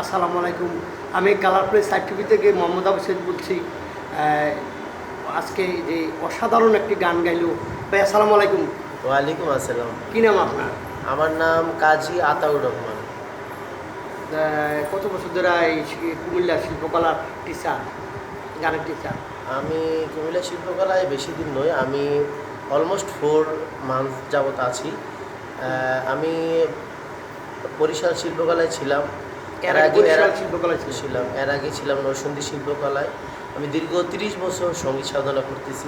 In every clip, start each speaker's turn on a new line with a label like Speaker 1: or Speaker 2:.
Speaker 1: আসসালামু আলাইকুম। আমি কালার প্লেস সাইড টিভি থেকে মোহাম্মদ আবু সৈয়দ বলছি। আজকে যে অসাধারণ একটি গান গাইলো ভাই, আসসালামু আলাইকুম।
Speaker 2: ওয়ালাইকুম আসসালাম।
Speaker 1: কী নাম আপনার?
Speaker 2: আমার নাম কাজী আতাউর রহমান।
Speaker 1: কত বছর ধরে এই কুমিল্লা শিল্পকলার টিচার, গানের টিচার?
Speaker 2: আমি কুমিল্লা শিল্পকলায় বেশি দিন নই, আমি অলমোস্ট 4 মান্থ যাবত আছি। আমি বরিশাল শিল্পকলায় ছিলাম,
Speaker 1: শিল্পকলায়
Speaker 2: ছিলাম এর আগে ছিলাম নরসিংদী শিল্পকলায়। আমি দীর্ঘ 30 বছর সঙ্গীত সাধনা করতেছি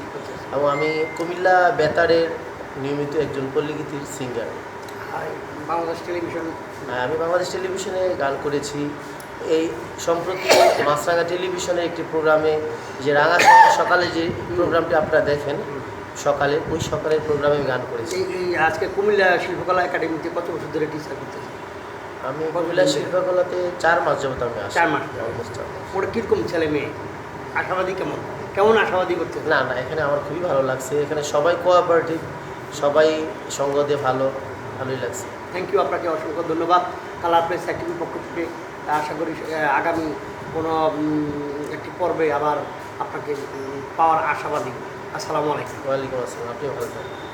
Speaker 2: এবং আমি কুমিল্লা বেতারের নিয়মিত একজন পল্লীগীতির সিঙ্গার।
Speaker 1: বাংলাদেশ টেলিভিশন,
Speaker 2: আমি বাংলাদেশ টেলিভিশনে গান করেছি। এই সম্প্রতি মাছরাঙা টেলিভিশনের একটি প্রোগ্রামে, যে রাঙা সকালে যে প্রোগ্রামটি আপনারা দেখেন সকালে, ওই সকালের প্রোগ্রামে আমি গান করেছি।
Speaker 1: এই আজকে কুমিল্লা শিল্পকলা একাডেমিতে কত বছর ধরে টিচার করতেছি?
Speaker 2: আমি কুমিল্লা শিল্পকলাতে 4 মাস যাবত আমি আসি।
Speaker 1: 4 মাস।
Speaker 2: অলমোস্ট 4 মাস।
Speaker 1: ওরা কীরকম ছেলে মেয়ে? আশাবাদী কেমন কেমন আশাবাদী করতে?
Speaker 2: না, এখানে আমার খুবই ভালো লাগছে। এখানে সবাই কোঅপারেটিভ, সবাই সঙ্গ দিয়ে ভালোই লাগছে।
Speaker 1: থ্যাংক ইউ, আপনাকে অসংখ্য ধন্যবাদ। কালার প্লেস অ্যাক্টিভিটির পক্ষ থেকে আশা করি আগামী কোনো একটি পর্বে আবার আপনাকে পাওয়ার আশাবাদী। আসসালামু আলাইকুম।
Speaker 2: ওয়ালাইকুম আসসালাম। আপনিও ভালো থাকবেন।